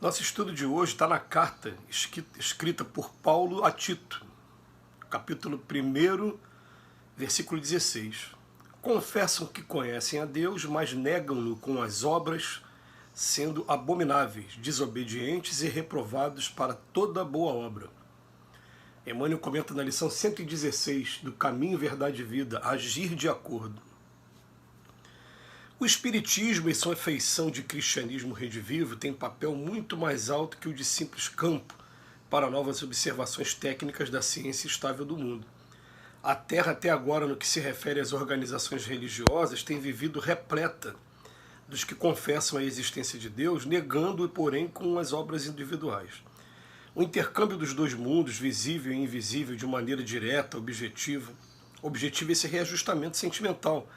Nosso estudo de hoje está na carta escrita por Paulo a Tito, capítulo 1, versículo 16. Confessam que conhecem a Deus, mas negam-no com as obras, sendo abomináveis, desobedientes e reprovados para toda boa obra. Emmanuel comenta na lição 116 do Caminho, Verdade e Vida, agir de acordo. O Espiritismo, em sua feição de cristianismo redivivo, tem papel muito mais alto que o de simples campo para novas observações técnicas da ciência estável do mundo. A Terra, até agora, no que se refere às organizações religiosas, tem vivido repleta dos que confessam a existência de Deus, negando-o, porém, com as obras individuais. O intercâmbio dos dois mundos, visível e invisível, de maneira direta, objetiva, esse reajustamento sentimental,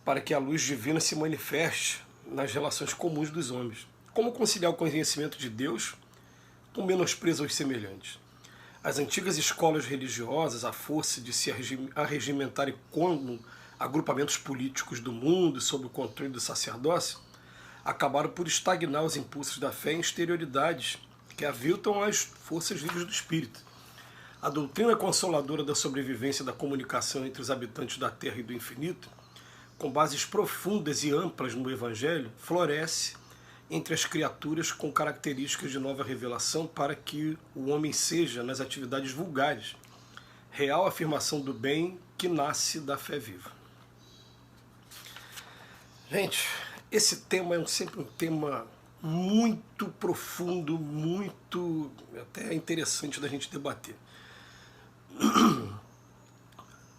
para que a luz divina se manifeste nas relações comuns dos homens. Como conciliar o conhecimento de Deus com menosprezo aos semelhantes? As antigas escolas religiosas, à força de se arregimentarem como agrupamentos políticos do mundo sob o controle do sacerdócio, acabaram por estagnar os impulsos da fé em exterioridades que aviltam as forças vivas do espírito. A doutrina consoladora da sobrevivência e da comunicação entre os habitantes da Terra e do infinito, com bases profundas e amplas no Evangelho, floresce entre as criaturas com características de nova revelação para que o homem seja, nas atividades vulgares, real afirmação do bem que nasce da fé viva. Gente, esse tema é sempre um tema muito profundo, muito até interessante da gente debater.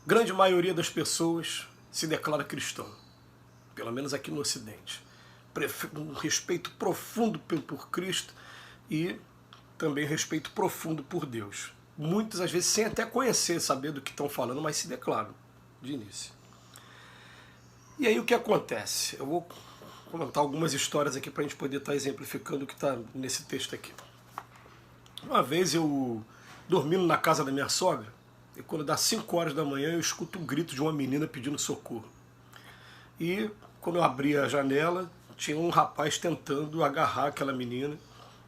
Grande maioria das pessoas se declara cristão, pelo menos aqui no Ocidente. Um respeito profundo por Cristo e também respeito profundo por Deus. Muitas, às vezes, sem até conhecer, saber do que estão falando, mas se declaram de início. E aí o que acontece? Eu vou comentar algumas histórias aqui para a gente poder estar exemplificando o que está nesse texto aqui. Uma vez eu dormindo na casa da minha sogra, e quando dá 5 horas da manhã eu escuto um grito de uma menina pedindo socorro. E quando eu abri a janela, tinha um rapaz tentando agarrar aquela menina,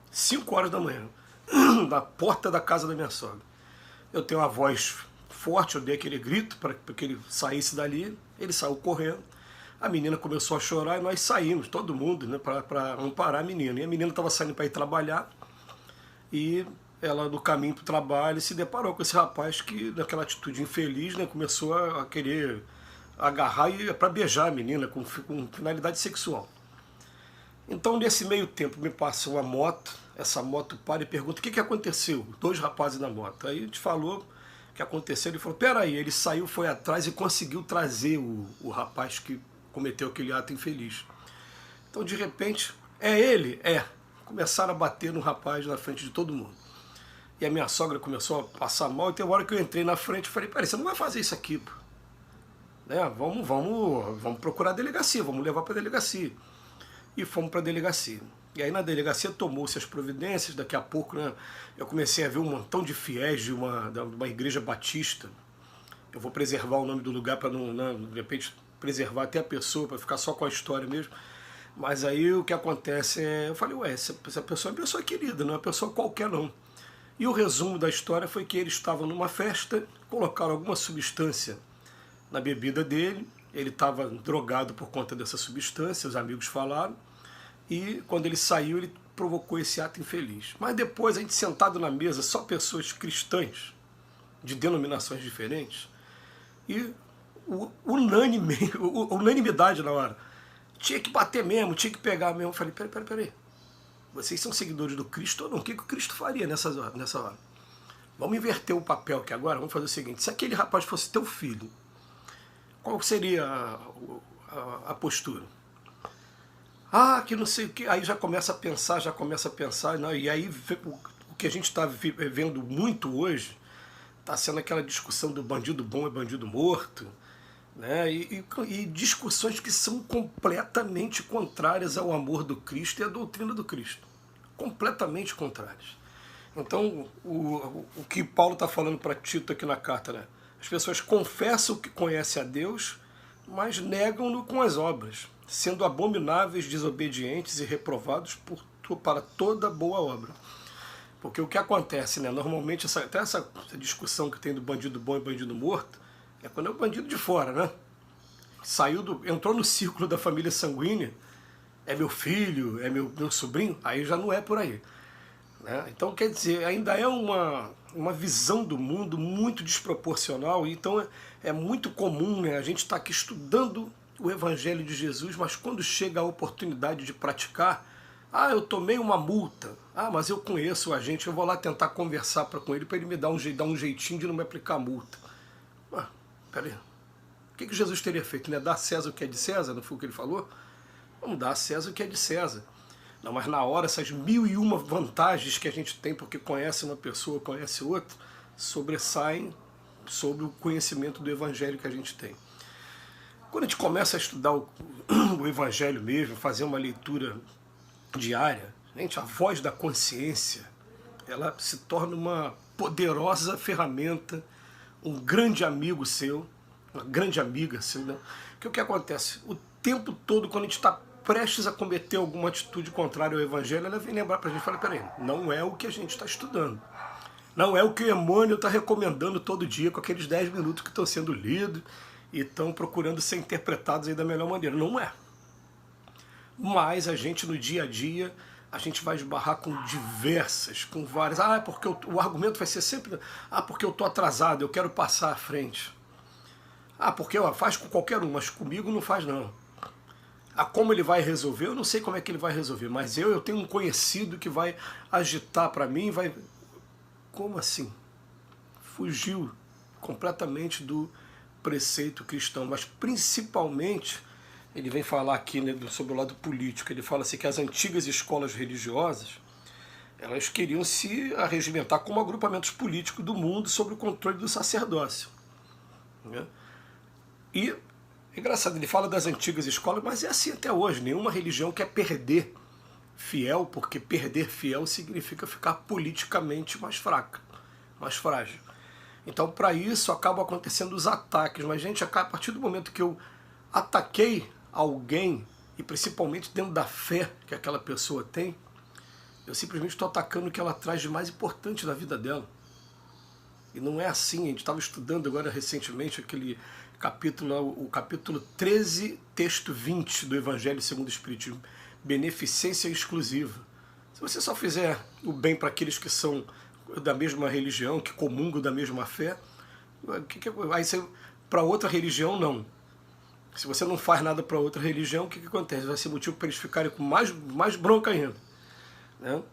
5 horas da manhã, na porta da casa da minha sogra. Eu tenho uma voz forte, eu dei aquele grito para que ele saísse dali, ele saiu correndo, a menina começou a chorar e nós saímos, todo mundo, né, para amparar a menina. E a menina estava saindo para ir trabalhar e ela, no caminho para o trabalho, se deparou com esse rapaz que, naquela atitude infeliz, né, começou a querer agarrar e para beijar a menina com finalidade sexual. Então, nesse meio tempo, me passa uma moto, essa moto para e pergunta: o que aconteceu? 2 rapazes na moto. Aí a gente falou o que aconteceu, ele falou: peraí, ele saiu, foi atrás e conseguiu trazer o rapaz que cometeu aquele ato infeliz. Então, de repente, é ele? É. Começaram a bater no rapaz na frente de todo mundo. E a minha sogra começou a passar mal, e tem uma hora que eu entrei na frente e falei: peraí, você não vai fazer isso aqui, pô. Né? Vamos procurar a delegacia, vamos levar para a delegacia. E fomos para a delegacia. E aí na delegacia tomou-se as providências, daqui a pouco, né, eu comecei a ver um montão de fiéis de uma igreja batista. Eu vou preservar o nome do lugar para não, né, de repente, preservar até a pessoa, para ficar só com a história mesmo. Mas aí o que acontece é, eu falei: ué, essa pessoa é uma pessoa querida, não é uma pessoa qualquer não. E o resumo da história foi que ele estava numa festa, colocaram alguma substância na bebida dele, ele estava drogado por conta dessa substância, os amigos falaram, e quando ele saiu, ele provocou esse ato infeliz. Mas depois, a gente sentado na mesa, só pessoas cristãs, de denominações diferentes, e unanimidade na hora. Tinha que bater mesmo, tinha que pegar mesmo. Eu falei: peraí. Vocês são seguidores do Cristo ou não? O que o Cristo faria nessa hora? Vamos inverter o papel aqui agora, vamos fazer o seguinte: se aquele rapaz fosse teu filho, qual seria a postura? Ah, que não sei o que. Aí já começa a pensar, não, e aí o que a gente está vendo muito hoje está sendo aquela discussão do bandido bom é bandido morto, né? E discussões que são completamente contrárias ao amor do Cristo e à doutrina do Cristo. Completamente contrárias. Então, o que Paulo está falando para Tito aqui na carta, né? As pessoas confessam que conhecem a Deus, mas negam-no com as obras, sendo abomináveis, desobedientes e reprovados por para toda boa obra. Porque o que acontece, né? Normalmente, até essa discussão que tem do bandido bom e bandido morto, é quando é o bandido de fora, né? Entrou no círculo da família sanguínea, é meu filho, é meu sobrinho, aí já não é por aí. Né? Então, quer dizer, ainda é uma visão do mundo muito desproporcional, então é muito comum, né? A gente estar aqui estudando o Evangelho de Jesus, mas quando chega a oportunidade de praticar, eu tomei uma multa, mas eu conheço o agente, eu vou lá tentar conversar com ele para ele me dar um jeitinho de não me aplicar a multa. Peraí, o que Jesus teria feito? Né? Dar a César o que é de César, não foi o que ele falou? Vamos dar a César o que é de César. Não, mas na hora essas 1001 vantagens que a gente tem porque conhece uma pessoa, conhece outra, sobressaem sobre o conhecimento do Evangelho que a gente tem. Quando a gente começa a estudar o Evangelho mesmo, fazer uma leitura diária, gente, a voz da consciência, ela se torna uma poderosa ferramenta, um grande amigo seu, uma grande amiga seu, né? Que o que acontece? O tempo todo, quando a gente está prestes a cometer alguma atitude contrária ao Evangelho, ela vem lembrar para a gente, fala, peraí, não é o que a gente está estudando. Não é o que o Emmanuel está recomendando todo dia, com aqueles 10 minutos que estão sendo lidos e estão procurando ser interpretados aí da melhor maneira. Não é. Mas a gente, no dia a dia, a gente vai esbarrar com várias... porque o argumento vai ser sempre... porque eu estou atrasado, eu quero passar à frente. Porque faz com qualquer um, mas comigo não faz não. Como ele vai resolver, eu não sei como é que ele vai resolver, mas eu tenho um conhecido que vai agitar para mim, vai... Como assim? Fugiu completamente do preceito cristão, mas principalmente, ele vem falar aqui, né, sobre o lado político, ele fala assim que as antigas escolas religiosas, elas queriam se arregimentar como agrupamentos políticos do mundo sob o controle do sacerdócio. Né? E é engraçado, ele fala das antigas escolas, mas é assim até hoje. Nenhuma religião quer perder fiel, porque perder fiel significa ficar politicamente mais fraca, mais frágil. Então, para isso, acabam acontecendo os ataques. Mas, gente, a partir do momento que eu ataquei alguém, e principalmente dentro da fé que aquela pessoa tem, eu simplesmente estou atacando o que ela traz de mais importante na vida dela. E não é assim. A gente estava estudando agora recentemente aquele capítulo, o capítulo 13, texto 20 do Evangelho segundo o Espiritismo, beneficência exclusiva. Se você só fizer o bem para aqueles que são da mesma religião, que comungam da mesma fé, aí para outra religião não. Se você não faz nada para outra religião, o que acontece? Vai ser motivo para eles ficarem com mais bronca ainda. Né?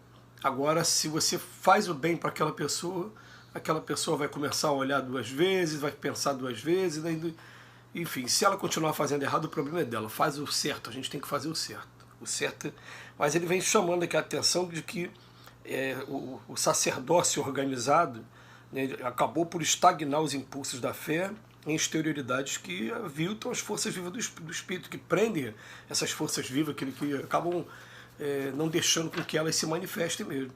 Agora, se você faz o bem para aquela pessoa vai começar a olhar 2 vezes, vai pensar 2 vezes, enfim, se ela continuar fazendo errado, o problema é dela. Faz o certo, a gente tem que fazer o certo. Mas ele vem chamando aqui a atenção de que o sacerdócio organizado, né, acabou por estagnar os impulsos da fé em exterioridades que aviltam as forças vivas do Espírito, que prendem essas forças vivas, que acabam não deixando com que elas se manifestem mesmo.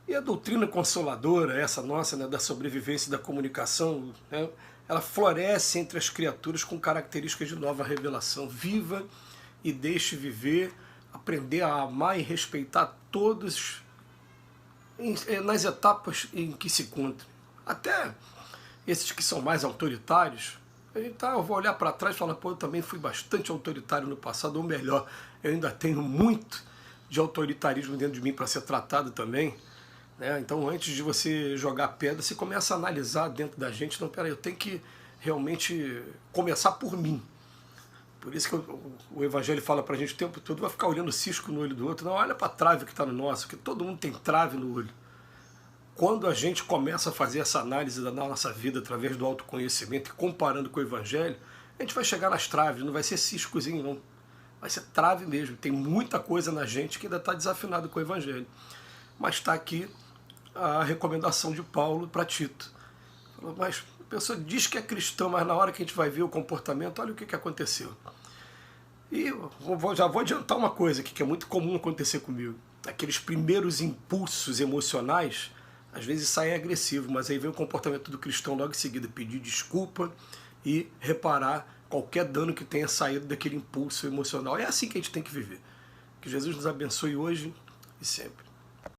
E a doutrina consoladora, essa nossa, né, da sobrevivência e da comunicação, né, ela floresce entre as criaturas com características de nova revelação. Viva e deixe viver, aprender a amar e respeitar todos nas etapas em que se encontram. Até esses que são mais autoritários, eu vou olhar para trás e falar, eu também fui bastante autoritário no passado, ou melhor, eu ainda tenho muito de autoritarismo dentro de mim para ser tratado também. Né? Então, antes de você jogar pedra, você começa a analisar dentro da gente, não, peraí, eu tenho que realmente começar por mim. Por isso que o Evangelho fala para a gente o tempo todo, vai ficar olhando cisco no olho do outro, não, olha para a trave que está no nosso, porque todo mundo tem trave no olho. Quando a gente começa a fazer essa análise da nossa vida através do autoconhecimento e comparando com o Evangelho, a gente vai chegar nas traves, não vai ser ciscozinho não, vai ser trave mesmo. Tem muita coisa na gente que ainda está desafinado com o Evangelho. Mas está aqui a recomendação de Paulo para Tito. Mas a pessoa diz que é cristã, mas na hora que a gente vai ver o comportamento, olha o que aconteceu. E já vou adiantar uma coisa aqui, que é muito comum acontecer comigo. Aqueles primeiros impulsos emocionais, às vezes saem agressivos, mas aí vem o comportamento do cristão logo em seguida, pedir desculpa e reparar qualquer dano que tenha saído daquele impulso emocional. É assim que a gente tem que viver. Que Jesus nos abençoe hoje e sempre.